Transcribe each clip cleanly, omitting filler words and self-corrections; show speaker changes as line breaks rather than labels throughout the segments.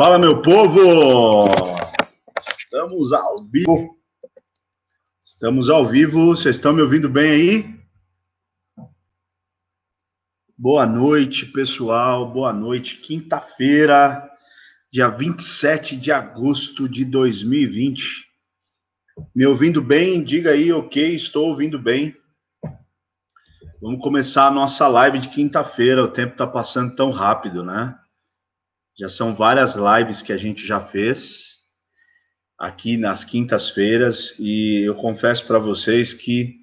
Fala, meu povo! Estamos ao vivo. Estamos ao vivo. Vocês estão me ouvindo bem aí? Boa noite, pessoal. Boa noite. Quinta-feira, dia 27 de agosto de 2020. Me ouvindo bem? Diga aí, ok, estou ouvindo bem. Vamos começar a nossa live de quinta-feira. O tempo está passando tão rápido, né? Já são várias lives que a gente já fez aqui nas quintas-feiras e eu confesso para vocês que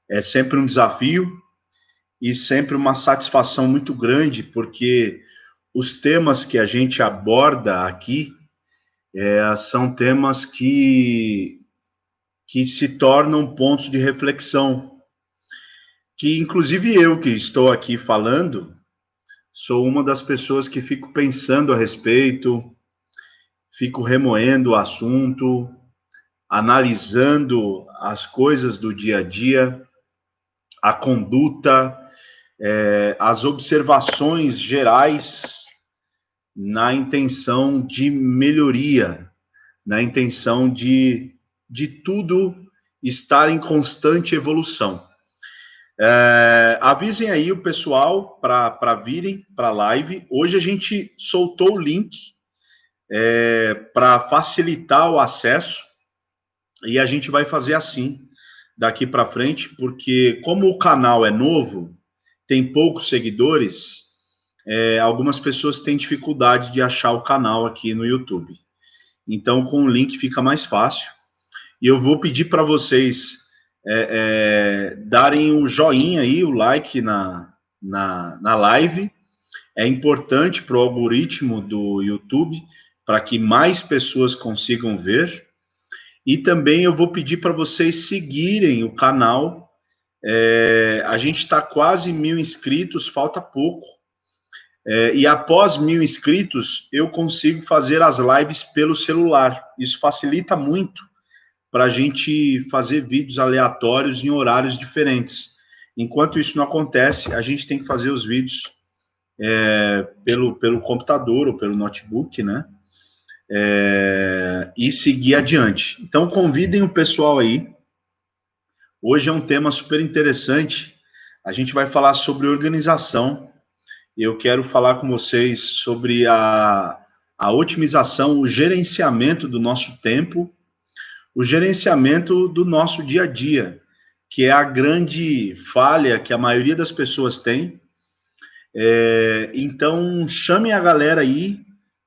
é sempre um desafio e sempre uma satisfação muito grande, porque os temas que a gente aborda aqui são temas que se tornam pontos de reflexão, que inclusive eu que estou aqui falando, sou uma das pessoas que fico pensando a respeito, fico remoendo o assunto, analisando as coisas do dia a dia, a conduta, as observações gerais na intenção de melhoria, na intenção de tudo estar em constante evolução. Avisem aí o pessoal para virem para a live. Hoje a gente soltou o link para facilitar o acesso e a gente vai fazer assim daqui para frente, porque como o canal é novo, tem poucos seguidores, algumas pessoas têm dificuldade de achar o canal aqui no YouTube. Então, com o link fica mais fácil. E eu vou pedir para vocês darem o joinha aí, o like na live. É importante para o algoritmo do YouTube, para que mais pessoas consigam ver. E também eu vou pedir para vocês seguirem o canal. A gente está quase 1.000 inscritos, falta pouco. E após 1.000 inscritos, eu consigo fazer as lives pelo celular. Isso facilita muito para a gente fazer vídeos aleatórios em horários diferentes. Enquanto isso não acontece, a gente tem que fazer os vídeos pelo computador ou pelo notebook, né? E seguir adiante. Então, convidem o pessoal aí. Hoje é um tema super interessante. A gente vai falar sobre organização. Eu quero falar com vocês sobre a otimização, o gerenciamento do nosso tempo, o gerenciamento do nosso dia a dia, que é a grande falha que a maioria das pessoas tem. Então, chamem a galera aí,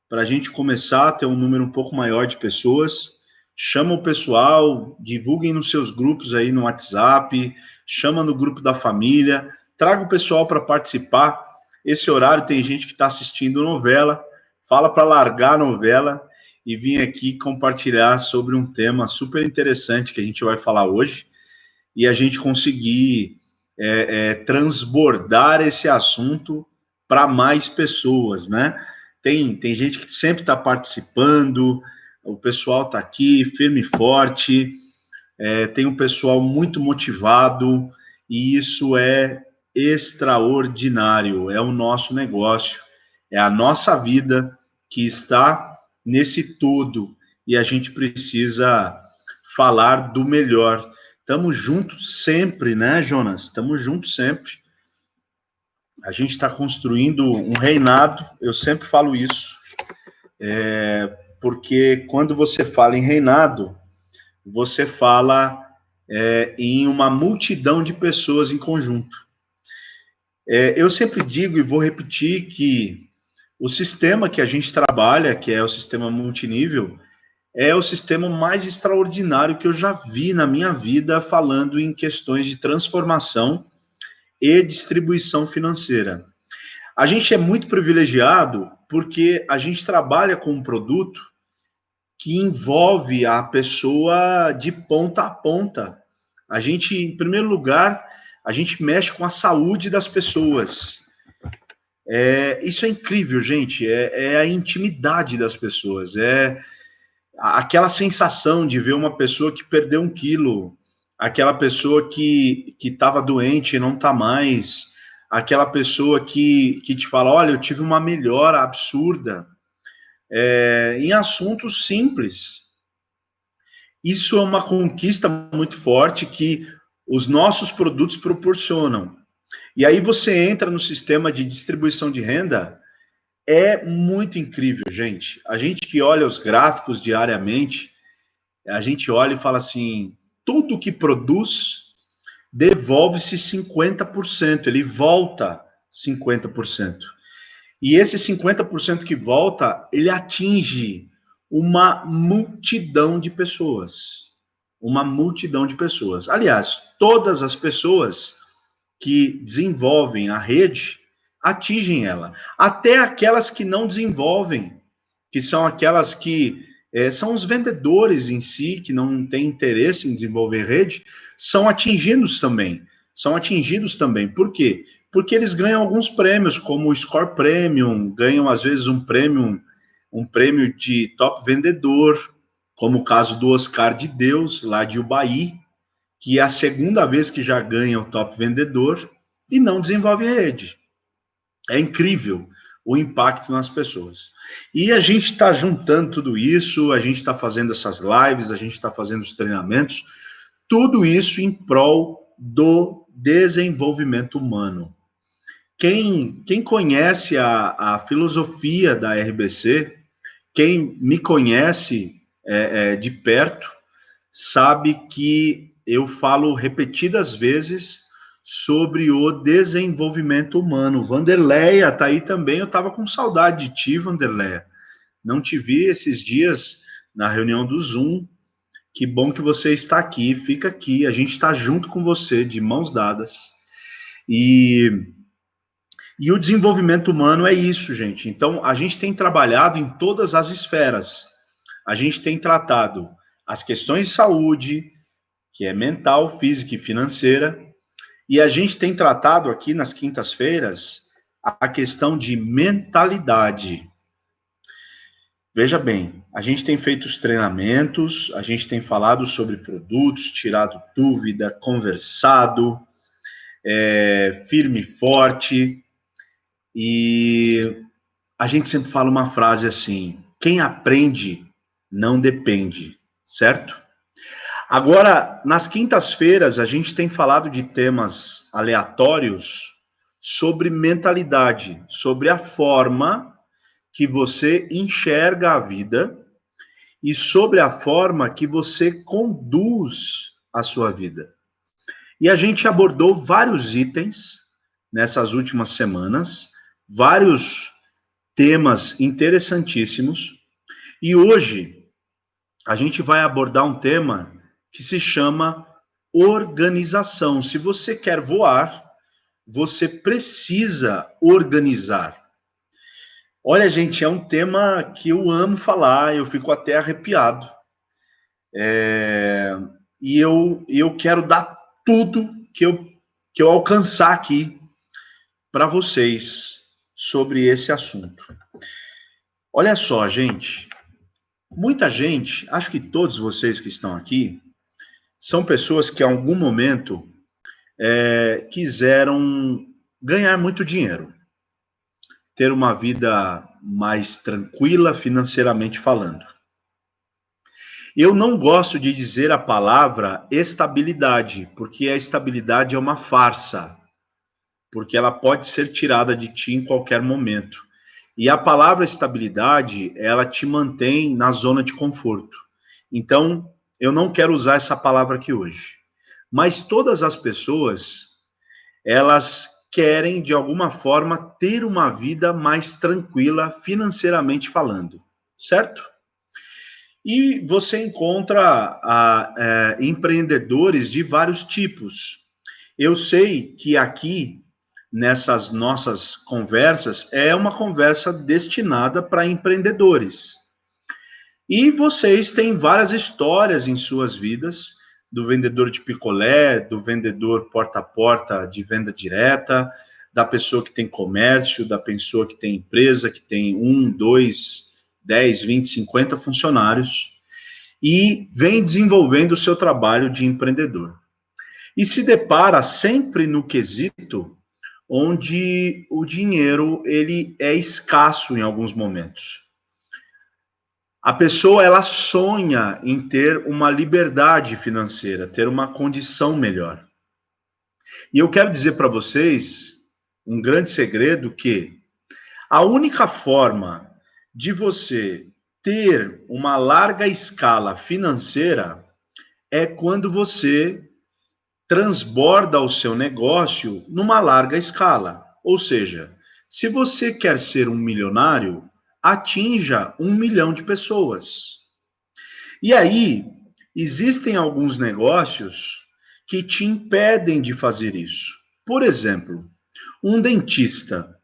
para a gente começar a ter um número um pouco maior de pessoas. Chama o pessoal, divulguem nos seus grupos aí no WhatsApp, chama no grupo da família, traga o pessoal para participar. Esse horário tem gente que está assistindo novela, fala para largar a novela e vir aqui compartilhar sobre um tema super interessante que a gente vai falar hoje e a gente conseguir transbordar esse assunto para mais pessoas, né? Tem gente que sempre está participando, o pessoal está aqui, firme e forte, tem um pessoal muito motivado, e isso é extraordinário, é o nosso negócio, é a nossa vida que está nesse todo, e a gente precisa falar do melhor. Estamos juntos sempre, né, Jonas? Estamos juntos sempre. A gente está construindo um reinado, eu sempre falo isso, porque quando você fala em reinado, você fala em uma multidão de pessoas em conjunto. Eu sempre digo e vou repetir que o sistema que a gente trabalha, que é o sistema multinível, é o sistema mais extraordinário que eu já vi na minha vida falando em questões de transformação e distribuição financeira. A gente é muito privilegiado porque a gente trabalha com um produto que envolve a pessoa de ponta a ponta. A gente, em primeiro lugar, a gente mexe com a saúde das pessoas. Isso é incrível, gente. É a intimidade das pessoas. É aquela sensação de ver uma pessoa que perdeu 1 quilo, aquela pessoa que estava doente e não está mais, aquela pessoa que te fala, olha, eu tive uma melhora absurda. em assuntos simples. Isso é uma conquista muito forte que os nossos produtos proporcionam. E aí você entra no sistema de distribuição de renda, é muito incrível, gente. A gente que olha os gráficos diariamente, a gente olha e fala assim, tudo que produz devolve-se 50%, ele volta 50%. E esse 50% que volta, ele atinge uma multidão de pessoas. Uma multidão de pessoas. Aliás, todas as pessoas que desenvolvem a rede atingem ela. Até aquelas que não desenvolvem, que são aquelas que são os vendedores em si, que não têm interesse em desenvolver rede, são atingidos também. São atingidos também. Por quê? Porque eles ganham alguns prêmios, como o Score Premium, ganham às vezes um prêmio de top vendedor, como o caso do Oscar de Deus, lá de Ubaí, que é a segunda vez que já ganha o top vendedor e não desenvolve rede. É incrível o impacto nas pessoas. E a gente está juntando tudo isso, a gente está fazendo essas lives, a gente está fazendo os treinamentos, tudo isso em prol do desenvolvimento humano. Quem conhece a filosofia da RBC, quem me conhece de perto, sabe que eu falo repetidas vezes sobre o desenvolvimento humano. Vanderleia está aí também, eu estava com saudade de ti, Vanderleia. Não te vi esses dias na reunião do Zoom. Que bom que você está aqui, fica aqui, a gente está junto com você, de mãos dadas. E o desenvolvimento humano é isso, gente. Então, a gente tem trabalhado em todas as esferas. A gente tem tratado as questões de saúde, que é mental, física e financeira, e a gente tem tratado aqui nas quintas-feiras a questão de mentalidade. Veja bem, a gente tem feito os treinamentos, a gente tem falado sobre produtos, tirado dúvida, conversado, firme e forte, e a gente sempre fala uma frase assim, quem aprende não depende, certo? Agora, nas quintas-feiras, a gente tem falado de temas aleatórios sobre mentalidade, sobre a forma que você enxerga a vida e sobre a forma que você conduz a sua vida. E a gente abordou vários itens nessas últimas semanas, vários temas interessantíssimos, e hoje a gente vai abordar um tema que se chama organização. Se você quer voar, você precisa organizar. Olha, gente, é um tema que eu amo falar, eu fico até arrepiado. E eu quero dar tudo que eu alcançar aqui para vocês sobre esse assunto. Olha só, gente, muita gente, acho que todos vocês que estão aqui, são pessoas que em algum momento quiseram ganhar muito dinheiro, ter uma vida mais tranquila financeiramente falando. Eu não gosto de dizer a palavra estabilidade, porque a estabilidade é uma farsa, porque ela pode ser tirada de ti em qualquer momento. E a palavra estabilidade, ela te mantém na zona de conforto. Então, eu não quero usar essa palavra aqui hoje. Mas todas as pessoas, elas querem, de alguma forma, ter uma vida mais tranquila financeiramente falando, certo? E você encontra empreendedores de vários tipos. Eu sei que aqui, nessas nossas conversas, é uma conversa destinada para empreendedores. E vocês têm várias histórias em suas vidas, do vendedor de picolé, do vendedor porta a porta de venda direta, da pessoa que tem comércio, da pessoa que tem empresa, que tem 1, 2, 10, 20, 50 funcionários, e vem desenvolvendo o seu trabalho de empreendedor. E se depara sempre no quesito onde o dinheiro ele é escasso em alguns momentos. A pessoa, ela sonha em ter uma liberdade financeira, ter uma condição melhor. E eu quero dizer para vocês um grande segredo que a única forma de você ter uma larga escala financeira é quando você transborda o seu negócio numa larga escala. Ou seja, se você quer ser um milionário, atinja 1 milhão de pessoas. E aí, existem alguns negócios que te impedem de fazer isso. Por exemplo, um dentista.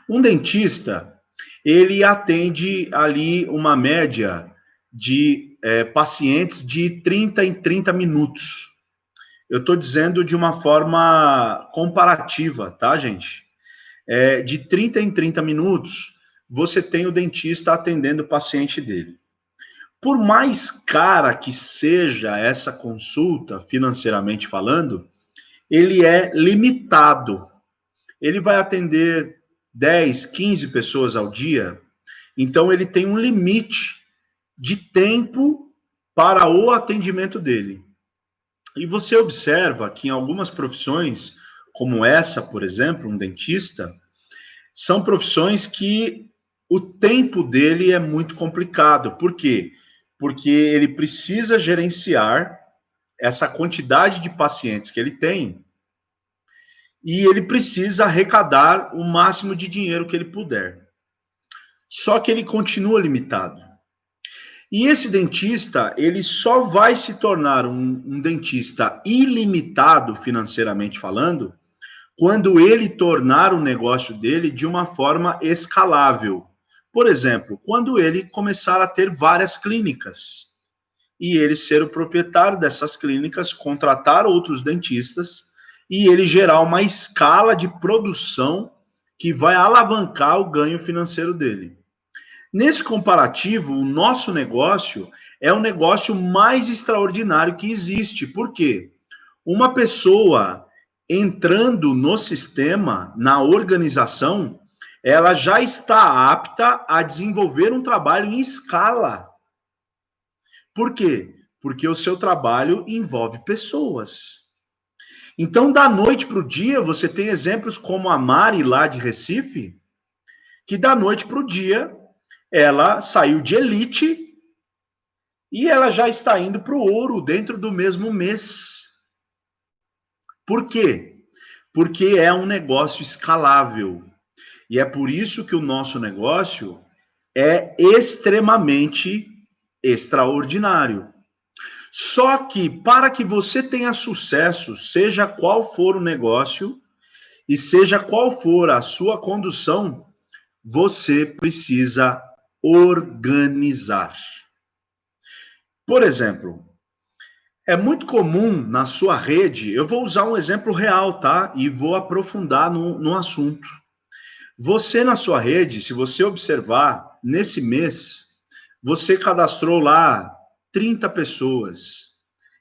Um dentista, ele atende ali uma média de pacientes de 30 em 30 minutos. Eu estou dizendo de uma forma comparativa, tá, gente? De 30 em 30 minutos, você tem o dentista atendendo o paciente dele. Por mais cara que seja essa consulta, financeiramente falando, ele é limitado. Ele vai atender 10, 15 pessoas ao dia, então ele tem um limite de tempo para o atendimento dele. E você observa que em algumas profissões, como essa, por exemplo, um dentista, são profissões que o tempo dele é muito complicado. Por quê? Porque ele precisa gerenciar essa quantidade de pacientes que ele tem e ele precisa arrecadar o máximo de dinheiro que ele puder. Só que ele continua limitado. E esse dentista, ele só vai se tornar um dentista ilimitado, financeiramente falando, quando ele tornar o negócio dele de uma forma escalável. Por exemplo, quando ele começar a ter várias clínicas e ele ser o proprietário dessas clínicas, contratar outros dentistas e ele gerar uma escala de produção que vai alavancar o ganho financeiro dele. Nesse comparativo, o nosso negócio é o negócio mais extraordinário que existe. Por quê? Uma pessoa entrando no sistema, na organização, ela já está apta a desenvolver um trabalho em escala. Por quê? Porque o seu trabalho envolve pessoas. Então, da noite para o dia, você tem exemplos como a Mari, lá de Recife, que da noite para o dia, ela saiu de elite e ela já está indo para o ouro dentro do mesmo mês. Por quê? Porque é um negócio escalável. E é por isso que o nosso negócio é extremamente extraordinário. Só que para que você tenha sucesso, seja qual for o negócio e seja qual for a sua condução, você precisa organizar. Por exemplo, é muito comum na sua rede, eu vou usar um exemplo real, tá? E vou aprofundar no assunto. Você na sua rede, se você observar, nesse mês, você cadastrou lá 30 pessoas.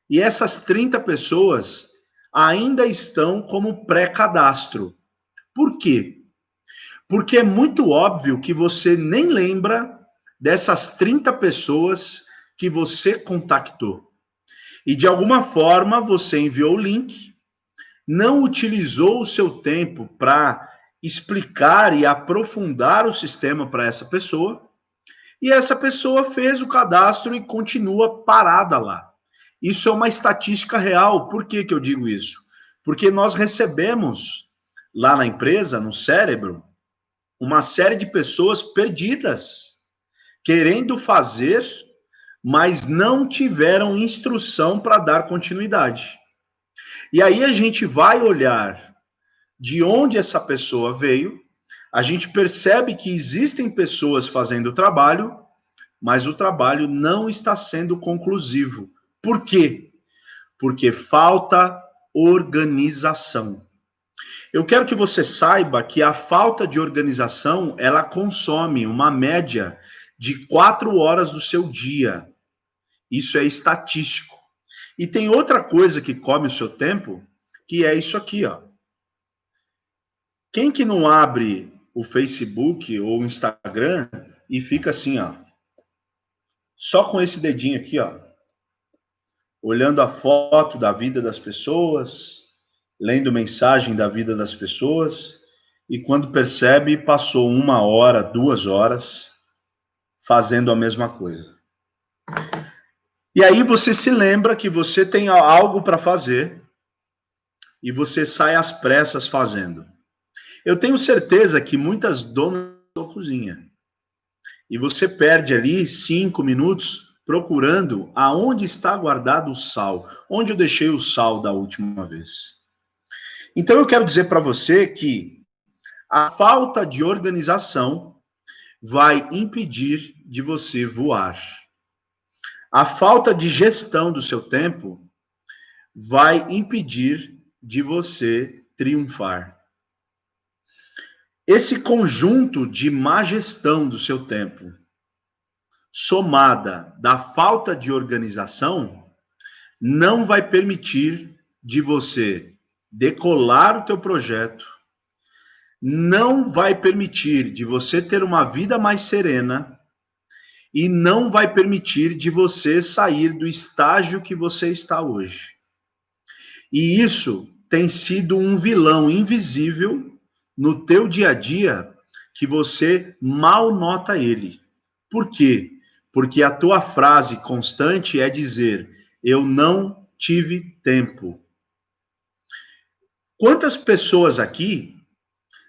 E essas 30 pessoas ainda estão como pré-cadastro. Por quê? Porque é muito óbvio que você nem lembra dessas 30 pessoas que você contactou. E de alguma forma você enviou o link, não utilizou o seu tempo para explicar e aprofundar o sistema para essa pessoa, e essa pessoa fez o cadastro e continua parada lá. Isso é uma estatística real. Por que eu digo isso? Porque nós recebemos lá na empresa, no cérebro, uma série de pessoas perdidas, querendo fazer, mas não tiveram instrução para dar continuidade. E aí a gente vai olhar de onde essa pessoa veio, a gente percebe que existem pessoas fazendo o trabalho, mas o trabalho não está sendo conclusivo. Por quê? Porque falta organização. Eu quero que você saiba que a falta de organização, ela consome uma média de 4 horas do seu dia. Isso é estatístico. E tem outra coisa que come o seu tempo, que é isso aqui, ó. Quem que não abre o Facebook ou o Instagram e fica assim, ó, só com esse dedinho aqui, ó, olhando a foto da vida das pessoas, lendo mensagem da vida das pessoas, e quando percebe, passou 1 hora, 2 horas, fazendo a mesma coisa. E aí você se lembra que você tem algo para fazer, e você sai às pressas fazendo. Eu tenho certeza que muitas donas da cozinha, e você perde ali 5 minutos procurando aonde está guardado o sal, onde eu deixei o sal da última vez. Então eu quero dizer para você que a falta de organização vai impedir de você voar. A falta de gestão do seu tempo vai impedir de você triunfar. Esse conjunto de má gestão do seu tempo, somada da falta de organização, não vai permitir de você decolar o teu projeto, não vai permitir de você ter uma vida mais serena e não vai permitir de você sair do estágio que você está hoje. E isso tem sido um vilão invisível no teu dia a dia que você mal nota ele. Por quê? Porque a tua frase constante é dizer: eu não tive tempo. Quantas pessoas aqui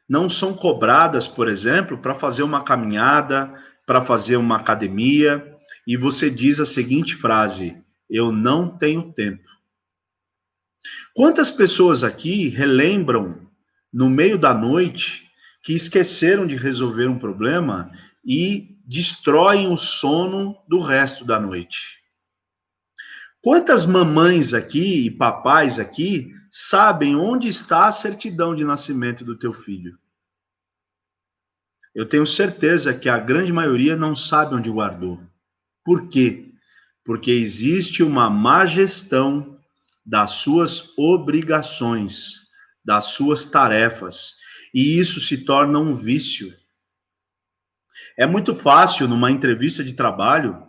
não são cobradas, por exemplo, para fazer uma caminhada, para fazer uma academia, e você diz a seguinte frase: eu não tenho tempo. Quantas pessoas aqui relembram, no meio da noite, que esqueceram de resolver um problema e destroem o sono do resto da noite? Quantas mamães aqui e papais aqui sabem onde está a certidão de nascimento do teu filho? Eu tenho certeza que a grande maioria não sabe onde guardou. Por quê? Porque existe uma má gestão das suas obrigações, das suas tarefas, e isso se torna um vício. É muito fácil, numa entrevista de trabalho,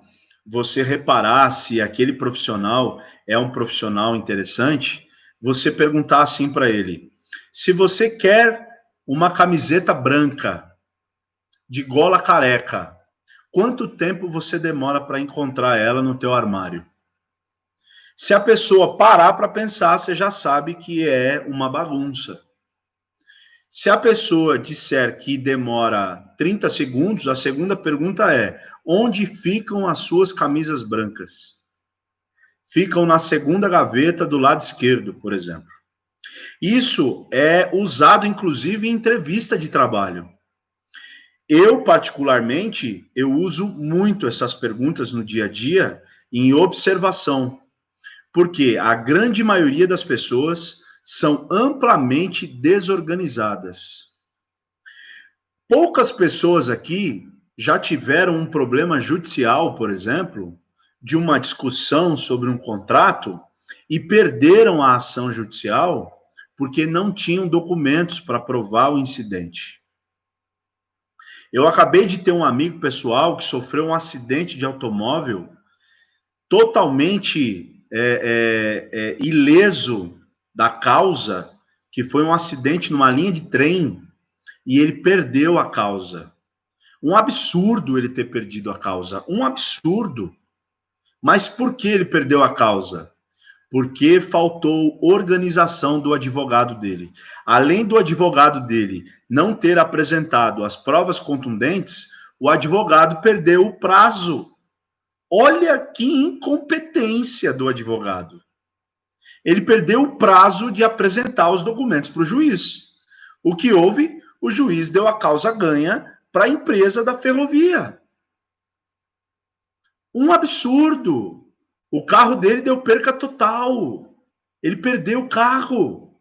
você reparar se aquele profissional é um profissional interessante, você perguntar assim para ele: se você quer uma camiseta branca, de gola careca, quanto tempo você demora para encontrar ela no teu armário? Se a pessoa parar para pensar, você já sabe que é uma bagunça. Se a pessoa disser que demora 30 segundos, a segunda pergunta é: onde ficam as suas camisas brancas? Ficam na segunda gaveta do lado esquerdo, por exemplo. Isso é usado, inclusive, em entrevista de trabalho. Eu, particularmente, eu uso muito essas perguntas no dia a dia em observação, porque a grande maioria das pessoas são amplamente desorganizadas. Poucas pessoas aqui já tiveram um problema judicial, por exemplo, de uma discussão sobre um contrato e perderam a ação judicial porque não tinham documentos para provar o incidente. Eu acabei de ter um amigo pessoal que sofreu um acidente de automóvel totalmente ileso da causa, que foi um acidente numa linha de trem, e ele perdeu a causa. Um absurdo ele ter perdido a causa, um absurdo. Mas por que ele perdeu a causa? Porque faltou organização do advogado dele. Além do advogado dele não ter apresentado as provas contundentes, o advogado perdeu o prazo. Olha que incompetência do advogado. Ele perdeu o prazo de apresentar os documentos para o juiz. O que houve? O juiz deu a causa ganha para a empresa da ferrovia. Um absurdo. O carro dele deu perca total. Ele perdeu o carro.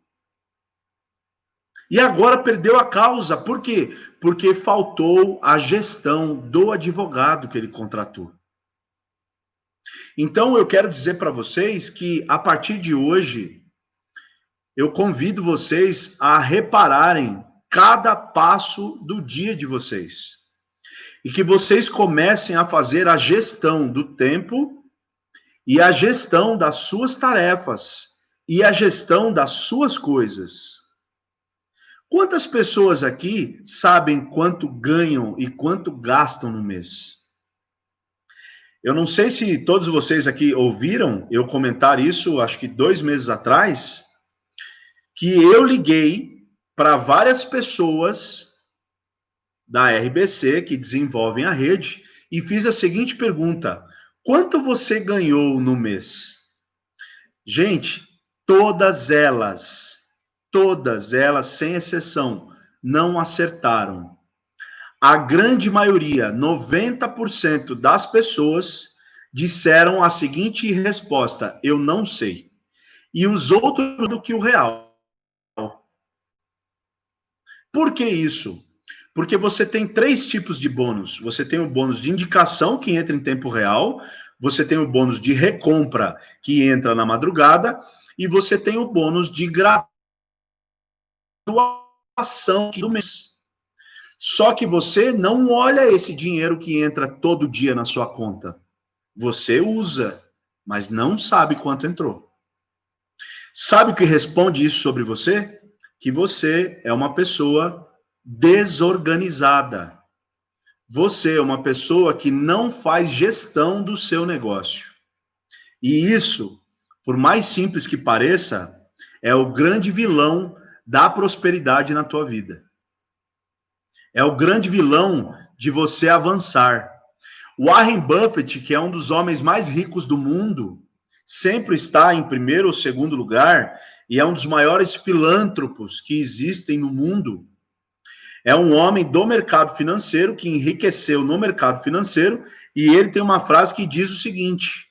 E agora perdeu a causa. Por quê? Porque faltou a gestão do advogado que ele contratou. Então, eu quero dizer para vocês que, a partir de hoje, eu convido vocês a repararem cada passo do dia de vocês. e que vocês comecem a fazer a gestão do tempo e a gestão das suas tarefas e a gestão das suas coisas. Quantas pessoas aqui sabem quanto ganham e quanto gastam no mês? Eu não sei se todos vocês aqui ouviram eu comentar isso, acho que 2 meses atrás, que eu liguei para várias pessoas da RBC que desenvolvem a rede e fiz a seguinte pergunta: quanto você ganhou no mês? Gente, todas elas, sem exceção, não acertaram. A grande maioria, 90% das pessoas, disseram a seguinte resposta: eu não sei. E os outros do que o real. Por que isso? Porque você tem 3 tipos de bônus. Você tem o bônus de indicação, que entra em tempo real. Você tem o bônus de recompra, que entra na madrugada. E você tem o bônus de graduação do mês. Só que você não olha esse dinheiro que entra todo dia na sua conta. Você usa, mas não sabe quanto entrou. Sabe o que responde isso sobre você? Que você é uma pessoa desorganizada. Você é uma pessoa que não faz gestão do seu negócio. E isso, por mais simples que pareça, é o grande vilão da prosperidade na tua vida. É o grande vilão de você avançar. Warren Buffett, que é um dos homens mais ricos do mundo, sempre está em primeiro ou segundo lugar e é um dos maiores filântropos que existem no mundo. É um homem do mercado financeiro que enriqueceu no mercado financeiro e ele tem uma frase que diz o seguinte: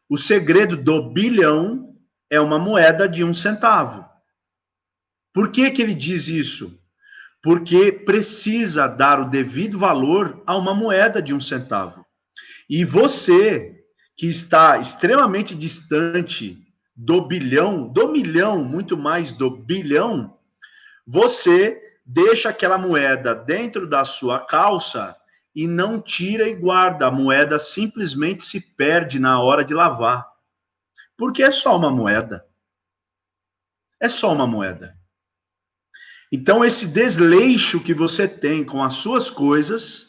o segredo do bilhão é uma moeda de 1 centavo. Por que ele diz isso? Porque precisa dar o devido valor a uma moeda de 1 centavo. E você, que está extremamente distante do bilhão, do milhão, muito mais do bilhão, você deixa aquela moeda dentro da sua calça e não tira e guarda. A moeda simplesmente se perde na hora de lavar. Porque é só uma moeda. É só uma moeda. Então, esse desleixo que você tem com as suas coisas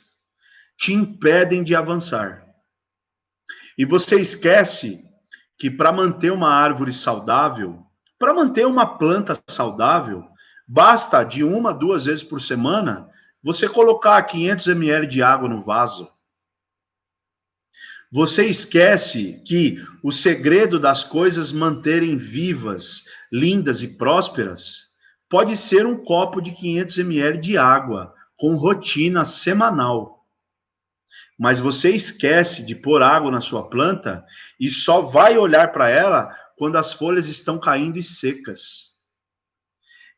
te impedem de avançar. E você esquece que para manter uma árvore saudável, para manter uma planta saudável, basta de 1 a 2 vezes por semana você colocar 500 ml de água no vaso. Você esquece que o segredo das coisas manterem vivas, lindas e prósperas pode ser um copo de 500 ml de água com rotina semanal. Mas você esquece de pôr água na sua planta e só vai olhar para ela quando as folhas estão caindo e secas.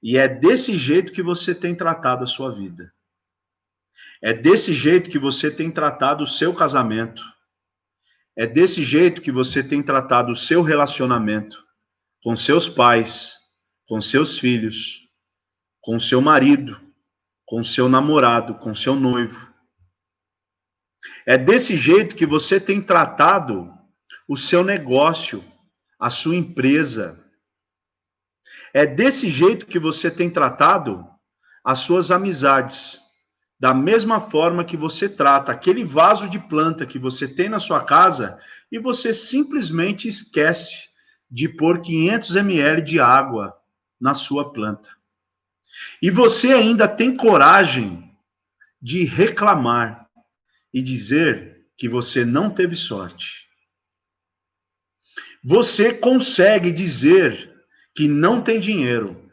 E é desse jeito que você tem tratado a sua vida. É desse jeito que você tem tratado o seu casamento. É desse jeito que você tem tratado o seu relacionamento com seus pais, com seus filhos, com seu marido, com seu namorado, com seu noivo. É desse jeito que você tem tratado o seu negócio, a sua empresa. É desse jeito que você tem tratado as suas amizades. Da mesma forma que você trata aquele vaso de planta que você tem na sua casa e você simplesmente esquece de pôr 500 ml de água na sua planta. E você ainda tem coragem de reclamar e dizer que você não teve sorte. Você consegue dizer que não tem dinheiro,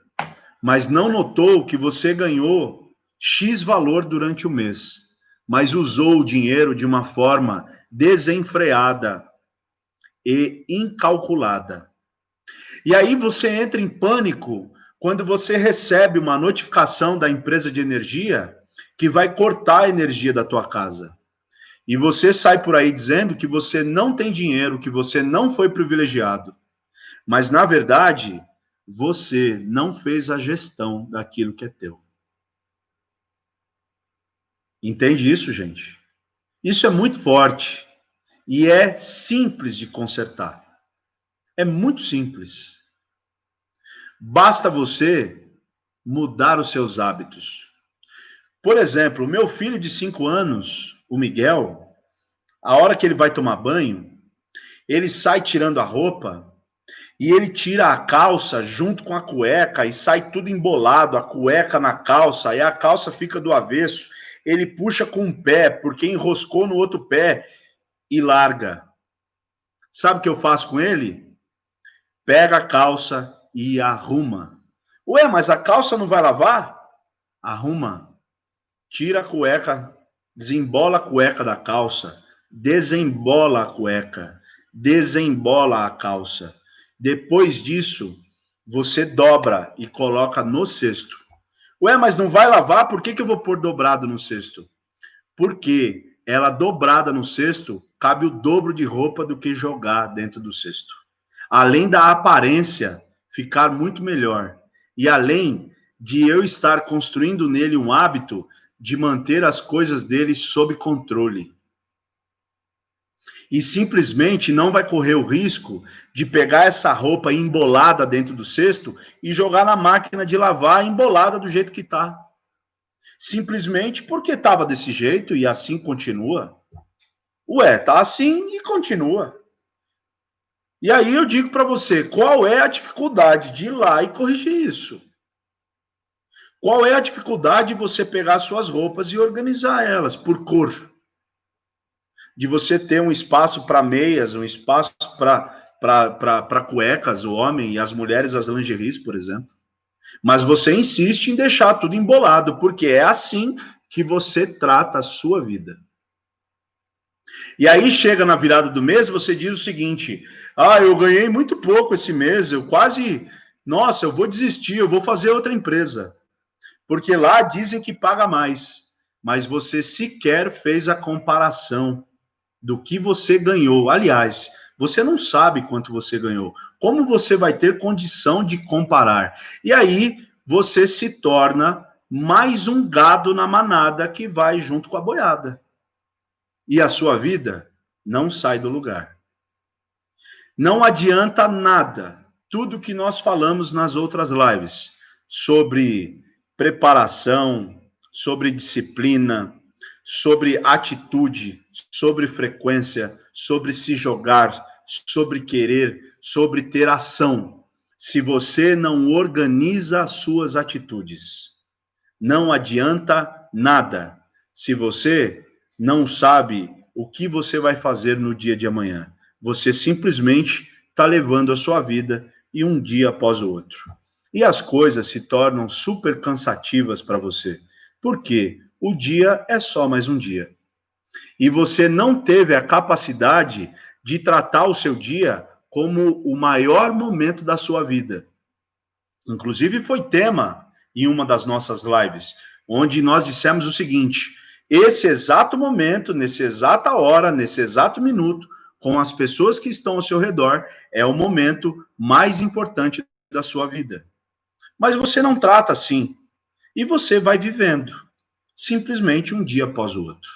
mas não notou que você ganhou X valor durante o mês, mas usou o dinheiro de uma forma desenfreada e incalculada. E aí você entra em pânico quando você recebe uma notificação da empresa de energia que vai cortar a energia da tua casa. E você sai por aí dizendo que você não tem dinheiro, que você não foi privilegiado. Mas, na verdade, você não fez a gestão daquilo que é teu. Entende isso, gente? Isso é muito forte e é simples de consertar. É muito simples. Basta você mudar os seus hábitos. Por exemplo, o meu filho de 5 anos, o Miguel, a hora que ele vai tomar banho, ele sai tirando a roupa e ele tira a calça junto com a cueca e sai tudo embolado, a cueca na calça, e a calça fica do avesso. Ele puxa com um pé, porque enroscou no outro pé e larga. Sabe o que eu faço com ele? Pega a calça e arruma. Ué, mas a calça não vai lavar? Arruma. Tira a cueca, desembola a cueca da calça, desembola a cueca, desembola a calça. Depois disso, você dobra e coloca no cesto. Ué, mas não vai lavar? Por que eu vou pôr dobrado no cesto? Porque ela dobrada no cesto, cabe o dobro de roupa do que jogar dentro do cesto. Além da aparência ficar muito melhor. E além de eu estar construindo nele um hábito de manter as coisas dele sob controle. E simplesmente não vai correr o risco de pegar essa roupa embolada dentro do cesto e jogar na máquina de lavar embolada do jeito que está. Simplesmente porque estava desse jeito e assim continua. Ué, tá assim e continua. E aí eu digo para você, qual é a dificuldade de ir lá e corrigir isso? Qual é a dificuldade de você pegar suas roupas e organizar elas por cor? De você ter um espaço para meias, um espaço para cuecas, o homem, e as mulheres as lingeries, por exemplo. Mas você insiste em deixar tudo embolado, porque é assim que você trata a sua vida. E aí chega na virada do mês, você diz o seguinte: ah, eu ganhei muito pouco esse mês, eu quase, nossa, eu vou desistir, eu vou fazer outra empresa. Porque lá dizem que paga mais, mas você sequer fez a comparação do que você ganhou. Aliás, você não sabe quanto você ganhou. Como você vai ter condição de comparar? E aí você se torna mais um gado na manada que vai junto com a boiada. E a sua vida não sai do lugar. Não adianta nada. Tudo que nós falamos nas outras lives sobre preparação, sobre disciplina, sobre atitude, sobre frequência, sobre se jogar, sobre querer, sobre ter ação. Se você não organiza as suas atitudes, não adianta nada. Se você não sabe o que você vai fazer no dia de amanhã, você simplesmente está levando a sua vida e um dia após o outro. E as coisas se tornam super cansativas para você. Por quê? O dia é só mais um dia. E você não teve a capacidade de tratar o seu dia como o maior momento da sua vida. Inclusive foi tema em uma das nossas lives, onde nós dissemos o seguinte: esse exato momento, nessa exata hora, nesse exato minuto, com as pessoas que estão ao seu redor, é o momento mais importante da sua vida. Mas você não trata assim. E você vai vivendo, simplesmente um dia após o outro.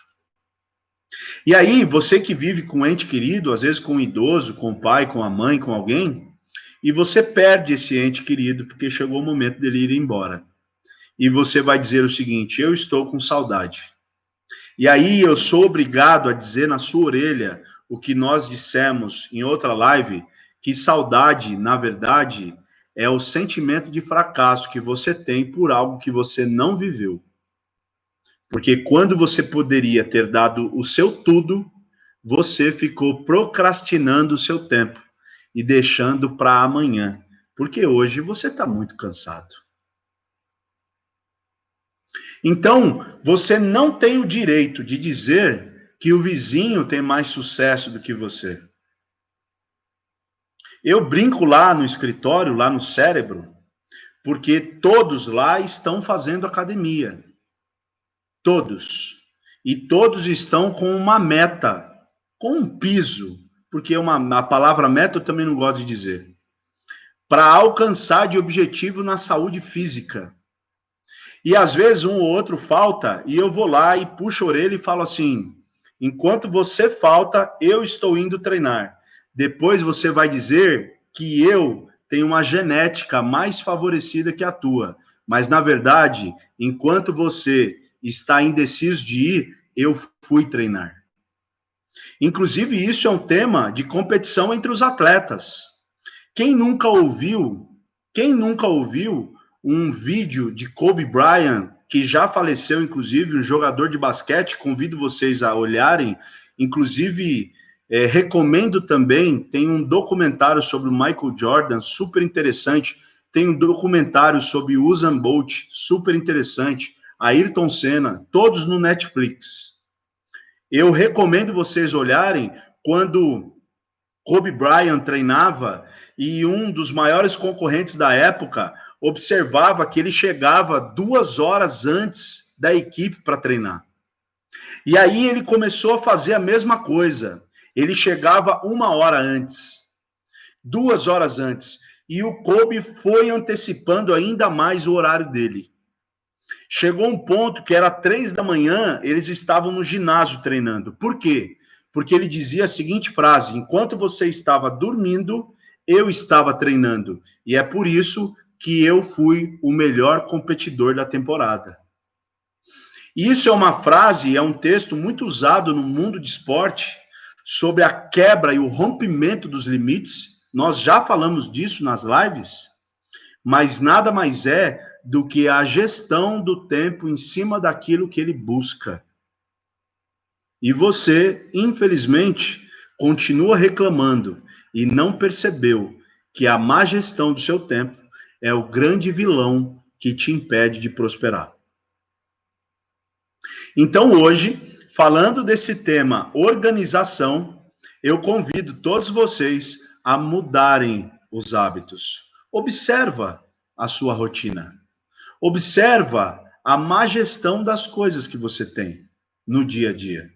E aí, você que vive com um ente querido, às vezes com um idoso, com o pai, com a mãe, com alguém, e você perde esse ente querido porque chegou o momento dele ir embora. E você vai dizer o seguinte: eu estou com saudade. E aí eu sou obrigado a dizer na sua orelha o que nós dissemos em outra live, que saudade, na verdade, é o sentimento de fracasso que você tem por algo que você não viveu. Porque quando você poderia ter dado o seu tudo, você ficou procrastinando o seu tempo e deixando para amanhã, porque hoje você está muito cansado. Então, você não tem o direito de dizer que o vizinho tem mais sucesso do que você. Eu brinco lá no escritório, lá no cérebro, porque todos lá estão fazendo academia. Todos. E todos estão com uma meta, com um piso, porque a palavra meta eu também não gosto de dizer, para alcançar de objetivo na saúde física. E às vezes um ou outro falta, e eu vou lá e puxo a orelha e falo assim: enquanto você falta, eu estou indo treinar. Depois você vai dizer que eu tenho uma genética mais favorecida que a tua. Mas, na verdade, enquanto você está indeciso de ir, eu fui treinar. Inclusive, isso é um tema de competição entre os atletas. Quem nunca ouviu, quem nunca ouviu um vídeo de Kobe Bryant, que já faleceu, inclusive, um jogador de basquete, convido vocês a olharem, inclusive, recomendo também, tem um documentário sobre o Michael Jordan, super interessante, tem um documentário sobre o Usain Bolt, super interessante, Ayrton Senna, todos no Netflix. Eu recomendo vocês olharem quando Kobe Bryant treinava e um dos maiores concorrentes da época observava que ele chegava 2 horas antes da equipe para treinar. E aí ele começou a fazer a mesma coisa. Ele chegava 1 hora antes, 2 horas antes. E o Kobe foi antecipando ainda mais o horário dele. Chegou um ponto que era 3 da manhã, eles estavam no ginásio treinando. Por quê? Porque ele dizia a seguinte frase: enquanto você estava dormindo, eu estava treinando. E é por isso que eu fui o melhor competidor da temporada. Isso é uma frase, é um texto muito usado no mundo de esporte sobre a quebra e o rompimento dos limites. Nós já falamos disso nas lives, mas nada mais é do que a gestão do tempo em cima daquilo que ele busca. E você, infelizmente, continua reclamando e não percebeu que a má gestão do seu tempo é o grande vilão que te impede de prosperar. Então, hoje, falando desse tema organização, eu convido todos vocês a mudarem os hábitos. Observa a sua rotina. Observa a má gestão das coisas que você tem no dia a dia.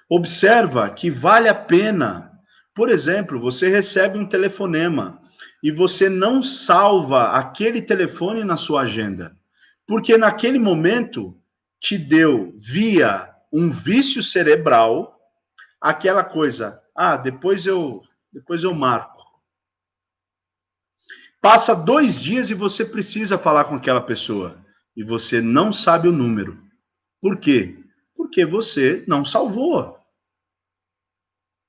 Observa que vale a pena. Por exemplo, você recebe um telefonema e você não salva aquele telefone na sua agenda, porque naquele momento te deu, via um vício cerebral, aquela coisa: depois eu marco. Passa 2 dias e você precisa falar com aquela pessoa e você não sabe o número. Por quê? Porque você não salvou.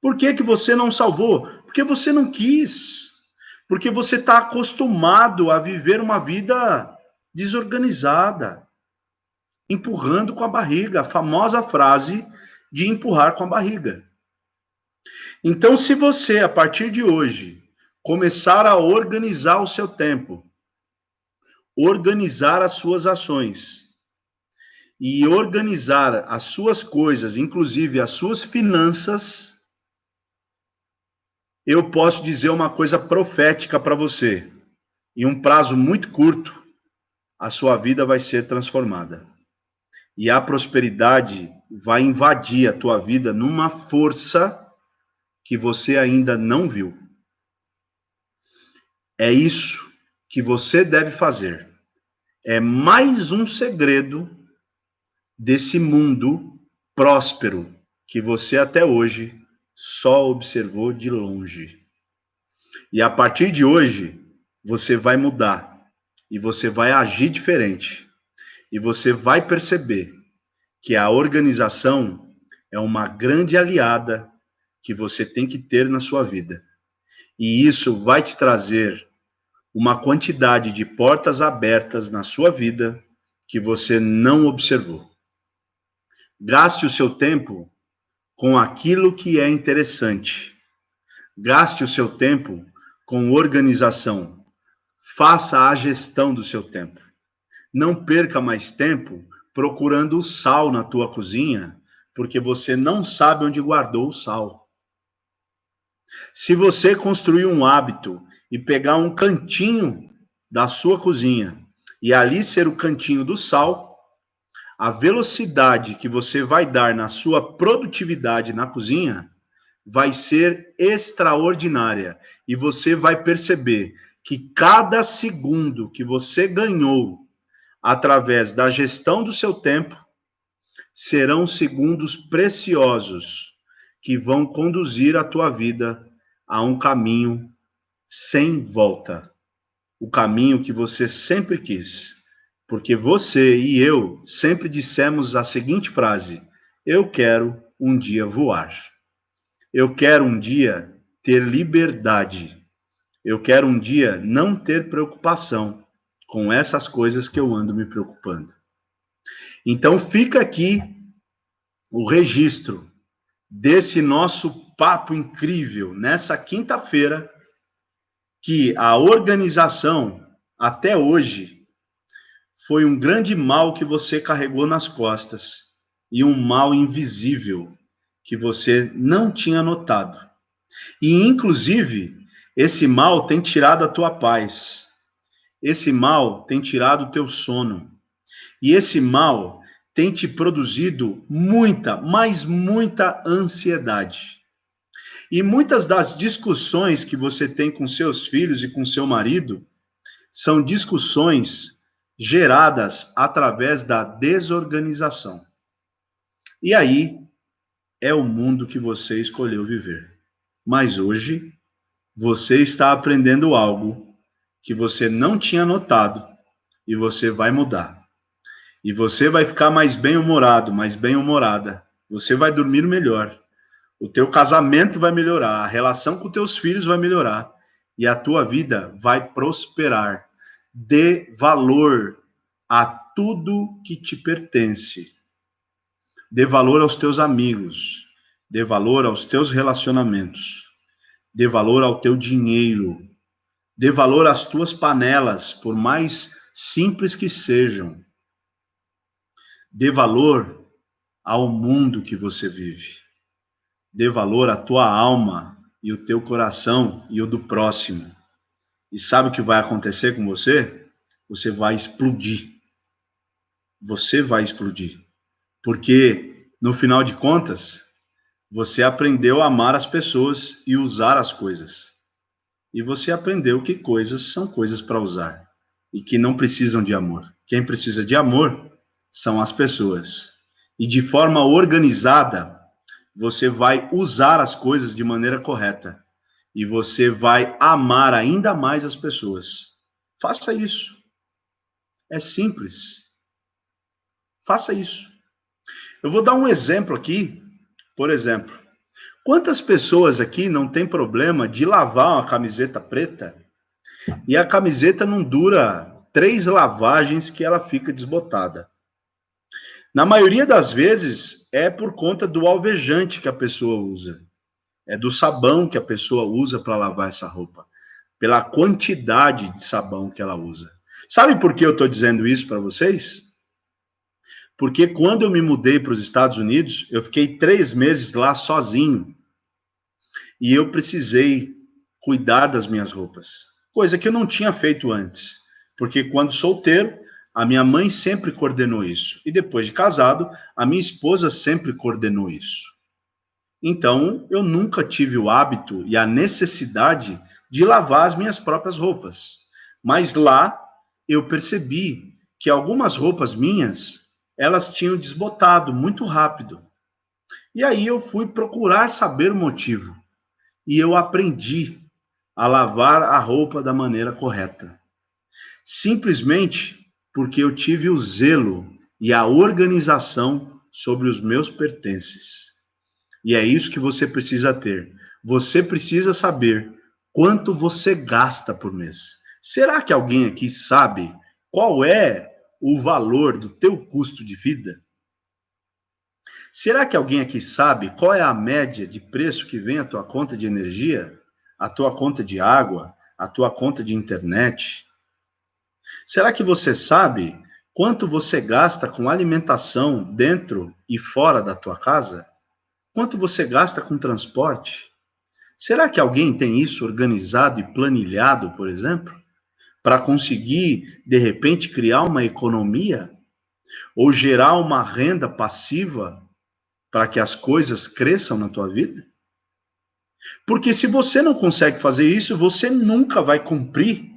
Por que que você não salvou? Porque você não quis. Porque você está acostumado a viver uma vida desorganizada, empurrando com a barriga, a famosa frase de empurrar com a barriga. Então, se você, a partir de hoje, começar a organizar o seu tempo, organizar as suas ações e organizar as suas coisas, inclusive as suas finanças, eu posso dizer uma coisa profética para você. Em um prazo muito curto, a sua vida vai ser transformada. E a prosperidade vai invadir a tua vida numa força que você ainda não viu. É isso que você deve fazer. É mais um segredo desse mundo próspero que você até hoje só observou de longe. E a partir de hoje, você vai mudar. E você vai agir diferente. E você vai perceber que a organização é uma grande aliada que você tem que ter na sua vida. E isso vai te trazer uma quantidade de portas abertas na sua vida que você não observou. Gaste o seu tempo com aquilo que é interessante. Gaste o seu tempo com organização. Faça a gestão do seu tempo. Não perca mais tempo procurando o sal na tua cozinha, porque você não sabe onde guardou o sal. Se você construir um hábito e pegar um cantinho da sua cozinha e ali ser o cantinho do sal, a velocidade que você vai dar na sua produtividade na cozinha vai ser extraordinária. E você vai perceber que cada segundo que você ganhou através da gestão do seu tempo, serão segundos preciosos que vão conduzir a tua vida a um caminho sem volta. O caminho que você sempre quis. Porque você e eu sempre dissemos a seguinte frase: eu quero um dia voar. Eu quero um dia ter liberdade. Eu quero um dia não ter preocupação com essas coisas que eu ando me preocupando. Então fica aqui o registro desse nosso papo incrível nessa quinta-feira, que a organização até hoje foi um grande mal que você carregou nas costas e um mal invisível que você não tinha notado. E inclusive esse mal tem tirado a tua paz. Esse mal tem tirado o teu sono. E esse mal tem te produzido muita, mas muita ansiedade. E muitas das discussões que você tem com seus filhos e com seu marido são discussões geradas através da desorganização. E aí é o mundo que você escolheu viver. Mas hoje você está aprendendo algo que você não tinha notado e você vai mudar. E você vai ficar mais bem-humorado, mais bem-humorada. Você vai dormir melhor. O teu casamento vai melhorar, a relação com teus filhos vai melhorar e a tua vida vai prosperar. Dê valor a tudo que te pertence. Dê valor aos teus amigos. Dê valor aos teus relacionamentos. Dê valor ao teu dinheiro. Dê valor às tuas panelas, por mais simples que sejam. Dê valor ao mundo que você vive. Dê valor à tua alma e o teu coração e o do próximo. E sabe o que vai acontecer com você? Você vai explodir. Você vai explodir. Porque, no final de contas, você aprendeu a amar as pessoas e usar as coisas. E você aprendeu que coisas são coisas para usar. E que não precisam de amor. Quem precisa de amor são as pessoas. E de forma organizada, você vai usar as coisas de maneira correta. E você vai amar ainda mais as pessoas. Faça isso. É simples. Faça isso. Eu vou dar um exemplo aqui. Por exemplo, quantas pessoas aqui não tem problema de lavar uma camiseta preta e a camiseta não dura 3 lavagens que ela fica desbotada? Na maioria das vezes, é por conta do alvejante que a pessoa usa. É do sabão que a pessoa usa para lavar essa roupa. Pela quantidade de sabão que ela usa. Sabe por que eu estou dizendo isso para vocês? Porque quando eu me mudei para os Estados Unidos, eu fiquei 3 meses lá sozinho. E eu precisei cuidar das minhas roupas. Coisa que eu não tinha feito antes. Porque quando solteiro, a minha mãe sempre coordenou isso. E depois de casado, a minha esposa sempre coordenou isso. Então, eu nunca tive o hábito e a necessidade de lavar as minhas próprias roupas. Mas lá, eu percebi que algumas roupas minhas, elas tinham desbotado muito rápido. E aí eu fui procurar saber o motivo. E eu aprendi a lavar a roupa da maneira correta. Simplesmente porque eu tive o zelo e a organização sobre os meus pertences. E é isso que você precisa ter. Você precisa saber quanto você gasta por mês. Será que alguém aqui sabe qual é o valor do teu custo de vida? Será que alguém aqui sabe qual é a média de preço que vem a tua conta de energia, a tua conta de água, a tua conta de internet? Será que você sabe quanto você gasta com alimentação dentro e fora da tua casa? Quanto você gasta com transporte? Será que alguém tem isso organizado e planilhado, por exemplo? Para conseguir, de repente, criar uma economia? Ou gerar uma renda passiva para que as coisas cresçam na tua vida? Porque se você não consegue fazer isso, você nunca vai cumprir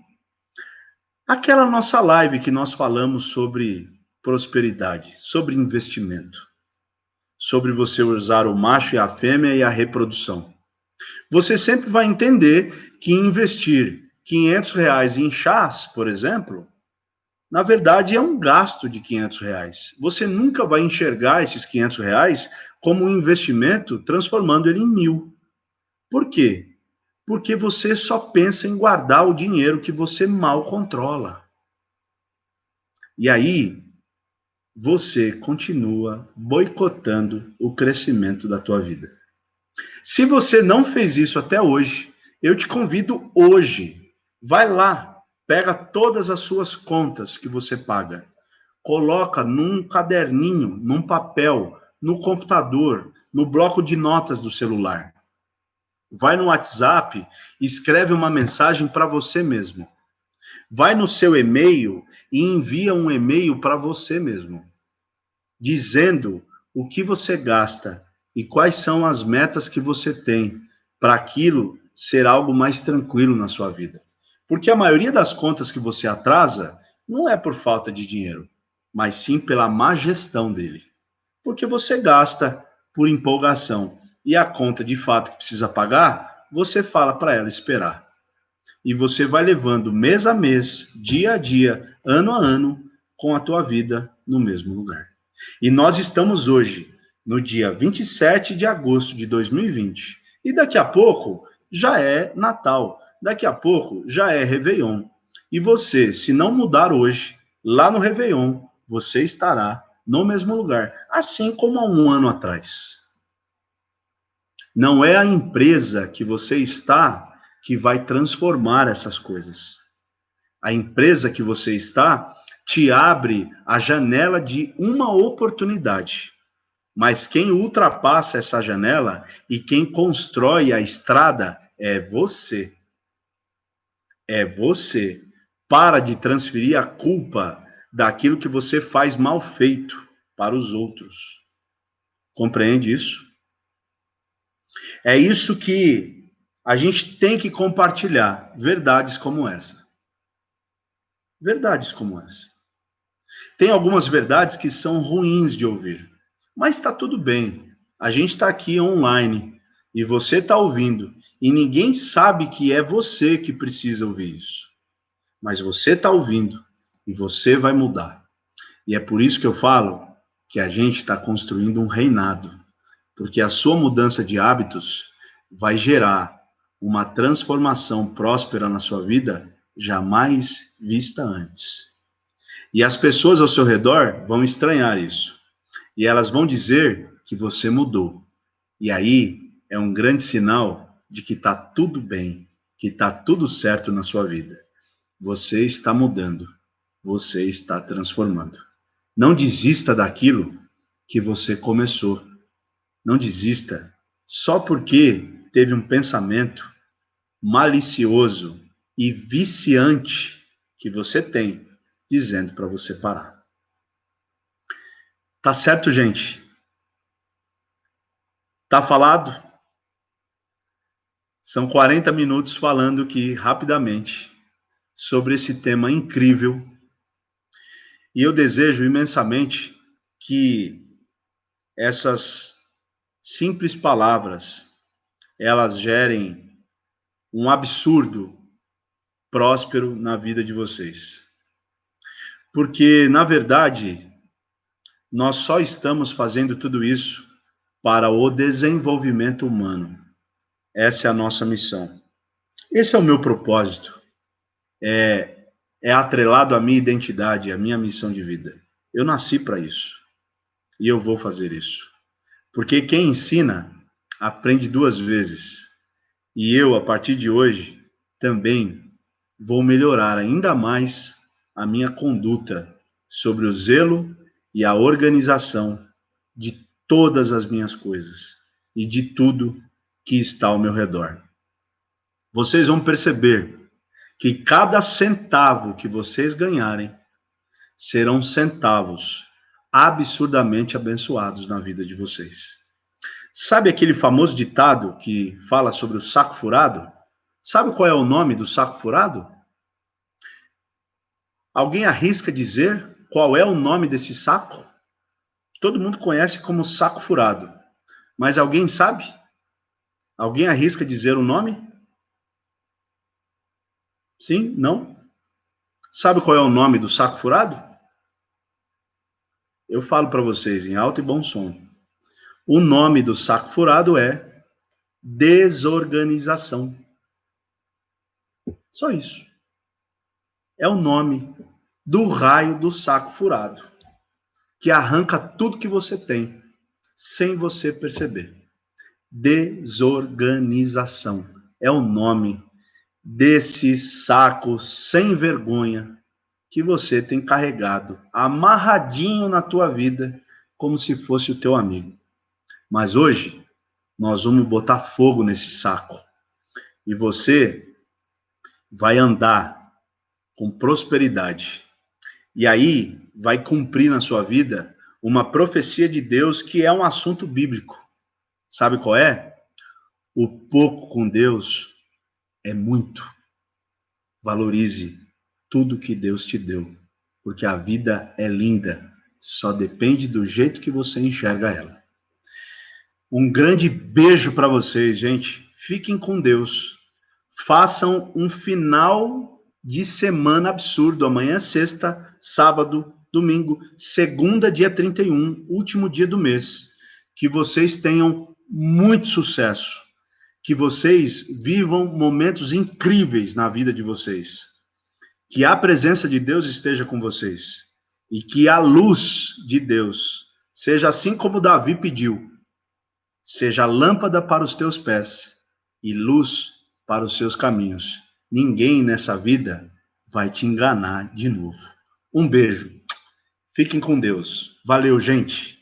Aquela nossa live que nós falamos sobre prosperidade, sobre investimento, sobre você usar o macho e a fêmea e a reprodução. Você sempre vai entender que investir R$ 500 em chás, por exemplo, na verdade é um gasto de R$ 500. Você nunca vai enxergar esses R$ 500 como um investimento, transformando ele em 1.000. Por quê? Porque você só pensa em guardar o dinheiro que você mal controla. E aí, você continua boicotando o crescimento da tua vida. Se você não fez isso até hoje, eu te convido hoje, vai lá, pega todas as suas contas que você paga, coloca num caderninho, num papel, no computador, no bloco de notas do celular. Vai no WhatsApp, escreve uma mensagem para você mesmo. Vai no seu e-mail e envia um e-mail para você mesmo, dizendo o que você gasta e quais são as metas que você tem para aquilo ser algo mais tranquilo na sua vida. Porque a maioria das contas que você atrasa não é por falta de dinheiro, mas sim pela má gestão dele. Porque você gasta por empolgação e a conta de fato que precisa pagar, você fala para ela esperar. E você vai levando mês a mês, dia a dia, ano a ano, com a tua vida no mesmo lugar. E nós estamos hoje, no dia 27 de agosto de 2020. E daqui a pouco já é Natal. Daqui a pouco já é Réveillon. E você, se não mudar hoje, lá no Réveillon, você estará no mesmo lugar. Assim como há um ano atrás. Não é a empresa que você está que vai transformar essas coisas. A empresa que você está te abre a janela de uma oportunidade. Mas quem ultrapassa essa janela e quem constrói a estrada é você. É você. Para de transferir a culpa daquilo que você faz mal feito para os outros. Compreende isso? É isso que a gente tem que compartilhar, verdades como essa. Verdades como essa. Tem algumas verdades que são ruins de ouvir, mas está tudo bem. A gente está aqui online e você está ouvindo e ninguém sabe que é você que precisa ouvir isso. Mas você está ouvindo e você vai mudar. E é por isso que eu falo que a gente está construindo um reinado, porque a sua mudança de hábitos vai gerar uma transformação próspera na sua vida jamais vista antes. E as pessoas ao seu redor vão estranhar isso. E elas vão dizer que você mudou. E aí é um grande sinal de que está tudo bem, que está tudo certo na sua vida. Você está mudando. Você está transformando. Não desista daquilo que você começou. Não desista só porque teve um pensamento malicioso e viciante que você tem, dizendo para você parar. Tá certo, gente? Tá falado? São 40 minutos falando aqui rapidamente sobre esse tema incrível. E eu desejo imensamente que essas simples palavras elas gerem um absurdo próspero na vida de vocês. Porque, na verdade, nós só estamos fazendo tudo isso para o desenvolvimento humano. Essa é a nossa missão. Esse é o meu propósito. É atrelado à minha identidade, à minha missão de vida. Eu nasci para isso. E eu vou fazer isso. Porque quem ensina, aprende 2 vezes. E eu, a partir de hoje, também vou melhorar ainda mais a minha conduta sobre o zelo e a organização de todas as minhas coisas e de tudo que está ao meu redor. Vocês vão perceber que cada centavo que vocês ganharem serão centavos absurdamente abençoados na vida de vocês. Sabe aquele famoso ditado que fala sobre o saco furado? Sabe qual é o nome do saco furado? Alguém arrisca dizer qual é o nome desse saco? Todo mundo conhece como saco furado. Mas alguém sabe? Alguém arrisca dizer o nome? Sim? Não? Sabe qual é o nome do saco furado? Eu falo para vocês em alto e bom som. O nome do saco furado é desorganização. Só isso. É o nome do raio do saco furado, que arranca tudo que você tem, sem você perceber. Desorganização. É o nome desse saco sem vergonha que você tem carregado, amarradinho na tua vida, como se fosse o teu amigo. Mas hoje, nós vamos botar fogo nesse saco. E você vai andar com prosperidade. E aí, vai cumprir na sua vida uma profecia de Deus que é um assunto bíblico. Sabe qual é? O pouco com Deus é muito. Valorize tudo que Deus te deu, porque a vida é linda, só depende do jeito que você enxerga ela. Um grande beijo para vocês, gente. Fiquem com Deus. Façam um final de semana absurdo. Amanhã é sexta, sábado, domingo, segunda, dia 31, último dia do mês. Que vocês tenham muito sucesso. Que vocês vivam momentos incríveis na vida de vocês. Que a presença de Deus esteja com vocês. E que a luz de Deus seja assim como Davi pediu. Seja lâmpada para os teus pés e luz para os seus caminhos. Ninguém nessa vida vai te enganar de novo. Um beijo. Fiquem com Deus. Valeu, gente.